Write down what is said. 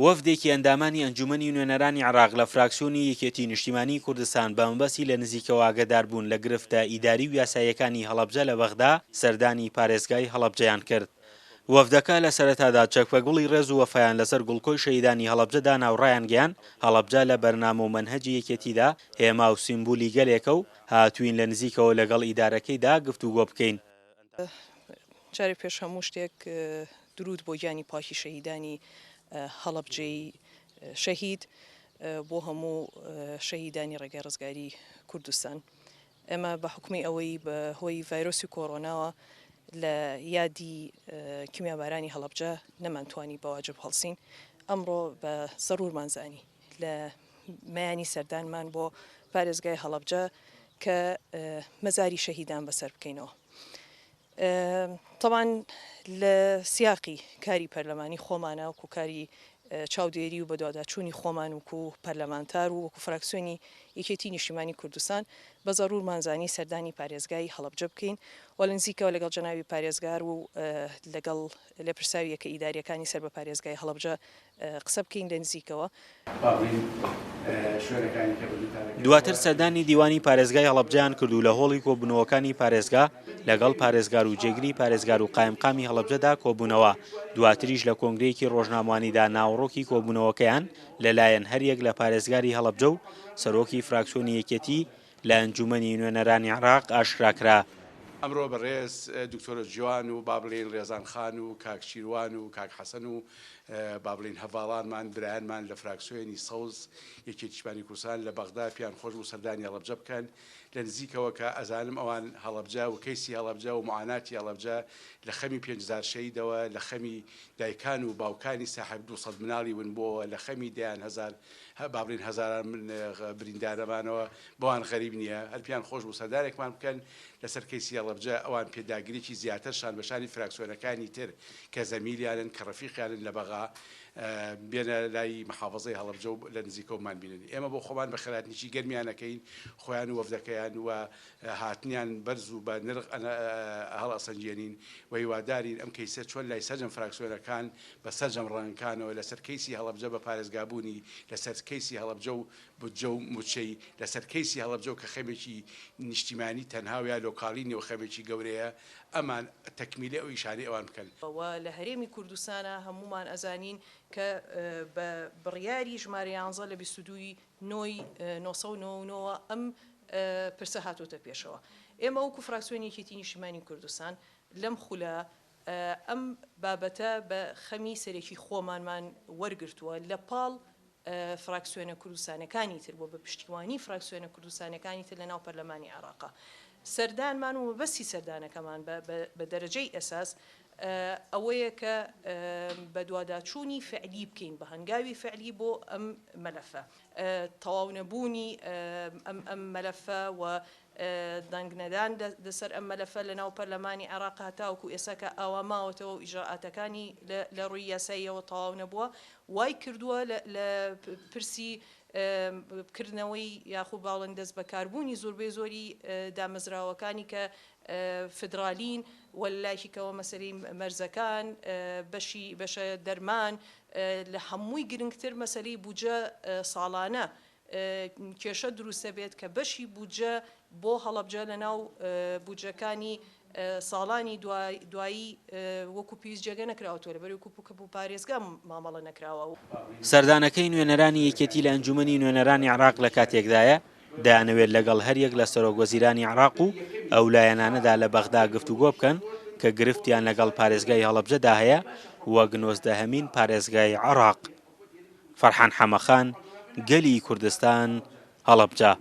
وەفدێکی ئەندامانی ئەنجومەنی نوێنەرانی عێراق لە فراکسیۆنی یەکێتی نیشتیمانی کوردستان بە مەبەستی لە نزیکەوە ئاگاداربوون لە گرفتە ئیداری و یاساییەکانی هەڵەبجە لە بەغدا سەردانی پارێزگای هەڵەبجەیان کرد. وەفدەکە لە سەرەتادا چەکپەگوڵی ڕێز و وەفایان لەسەر گوڵکۆی شەهیدانی هەڵەبجەدا ناوڕایان گەیان. هەڵەبجە لە بەرنامە و مەنهەجی یەکێتیدا هێما و سیمبولی گەلێکە و هاتووین لە نزیکەوە لەگەڵ ئیدارەکەیدا گفتوگۆ بکەین. جارێ پێش هەموو شتێک درود بۆ گیانی پاکی شەهیدانی هەڵەبجەی شەهید بۆ هەموو شەهیدانی ڕێگای ڕزگاری کوردستان. ئێمە بە حکومی ئەوەی بە هۆی ڤایرۆسی کۆڕۆناوە لە یادی کیمیابارانی هەڵەبجە نەمانتوانی بەواجب هەڵسین. ئەمڕۆ بە سەرورمانزانی لە مەیانی سەردانمان بۆ پارێزگای هەڵەبجە کە مەزاری شەهیدان بەسەر بکەینەوە. طبعاً لە سیاقی کاری پەرلەمانی خۆمانە وەکو کاری چاودێری و بەدواداچوونی خۆمان وەکو پەرلەمانتار و وەکو فراکسیۆنی یەکێتی نیشتیمانی کوردستان بە زەڕورمانزانی سەردانی پارێزگای هەڵەبجە بکەین و لە نزیکەوە لەگەڵ جەناوی پارێزگار و لەگەڵ لێپرساویەکە ئیداریەکانی سەر بە پارێزگای هەڵەبجە قسە بکەین لە نزیکەوە. دواتر سەردانی دیوانی پارێزگای هەڵەبجەیان کردو لە هۆڵی کۆبوونەوەکانی پارێزگا لەگەڵ پارێزگار و جێگری پارێزگار و قایمقامی هەڵەبجەدا کۆبوونەوە. دواتریش لە کۆنگرەیەکی ڕۆژنامەوانیدا ناوڕۆکی کۆبوونەوەکەیان لەلایەن هەریەک لە پارێزگاری هەڵەبجە و سەرۆکی فراکسیۆنی یەکێتی لە ئەنجومەنی نوێنەرانی عێراق ئاشکراکرا. ئەمڕۆ بەڕێز دکتۆرە جوان و با بڵێن ڕێزان خان و کاک شیروان و کاک حەسەن و با بڵێن هەڤاڵانمان برایانمان لە فراکسیۆنی سەوز یەکێتی نیشتیمانی کوردستان لە بەغدا پیان خۆش و سەردانی هەڵەبجە بکەن لە نزیکەوە کە ئەزانم ئەوان هەڵەبجە و کەیسی هەڵەبجە و معاناتی هەڵەبجە لە خەمی 5,000 شەهیدەوە لە خەمی دایکان و باوکانی ساحب 200 مناڵی ون بۆەوە لە خەمی دەیان هەزار با بڵێن هەزاران بریندارەمانەوە بۆوان غەریب نییە هەرپیان خۆش بوو سەردارێکمان بکەن لەسەر کەیسی هەڵەبجە ئەوان پێداگریکی زیاترشان بەشانی فراکسیۆنەکانی تر کە زەمیلیانن کە ڕەفیقیانن لە بەغا بێنە لای محافظەی هەڵەبجە و لە نزیکەوەمان بینن. ئێمە بۆ خۆمان بە خێراتنیی گەرمیانەکەین خۆیان و وەفدەکەیان و هاتنیان بەرز و بە نرخ هەڵئەسەنجێنین و هیوادارین ئەم کەیسە چۆن لای سەرجەم فراکسیۆنەکان بە سەرجەم ڕەنگەکانەوە لەسەر کەیسی هەڵەبجە بە پارێزگابوونی لەسەر کەیسی هەڵەبجە و بودجە و موچەی لەسەر کەیسی هەڵەبجە و کە خەمێکی نیشتیمانی تەنهاویان لۆکاڵینی و خەمێکی گەورەیە ئەمان تەکمیلی ئەو ئیشانەی ئەوان بکەن. لە هەرێمی کوردستانە هەمومان ئەزانین کە بە بڕیاری ژمارە 11 لە 22 نۆی 1999 ئەم پرسە هاتوۆتە پێشەوە. ئێمە وەکو فراکسیۆنی یەکێتی نیشتیمانی کوردستان لەم خولە ئەم بابەتە بە خەمی سەرێکی خۆمانمان وەرگرتووە لە پاڵ فراکسیۆنە کوردستانەکانی تر بۆ بە پشتیوانی فراکسیۆنە کوردستانەکانی تر لە ناو پەرلەمانی عێراقا. سەردانمان و مەبەستی سەردانەکەمان بە دەرەجەی ئەساس ئەوەیە کە بە دواداچوونی فعلی بکەین بە هەنگاوی فعلی بۆ ئەم مەلەفە تەواو نەبوونی ئەم مەلەفە و دەنگنەدان لەسەر ئەم مەلەفە لە ناو پەرلەمانی عێراق هەتاوەکو ئێستا کە ئاوا ماوەتەوە و ئیجراعاتەکانی لە ڕووی یاساییەوە تەواو نەبووە وای کردووە لە پرسی بکردنەوەی یاخود باڵند دەست بەکاربوونی زۆربەی زۆری دامەزراوەکانی کە فدرالین وەلایکەوە مەسەلەی مەرزەکان بەشە دەرمان لە هەمووی گرنگتر مەسەلەی بودجە ساڵانە کێشە دروستە بێت کە بەشی بودجە بۆ هەڵەبجە لە ناو بودجەکانی ساڵانی دوایی وەکو پێویست جێگە نەکراوەوە لەبەر وەکو بوو پارێزگا مامەڵە نەکراوە. سەردانەکەی نوێنەرانی یەکێتی لە ئەنجومەنی نوێنەرانی عێراق لە کاتێکدایە دەیانەوێت لەگەڵ هەریەک لە سەرۆکوەزیرانی عێراق و ئەو لایەنانەدا لە بەغدا گفتوگۆ بکەن کە گرفتیان لەگەڵ پارێزگای هەڵەبجەدا هەیە وەک 19هەمین پارێزگای عێراق. فەرحان حەمەخان، گەلی کوردستان، هەڵەبجە.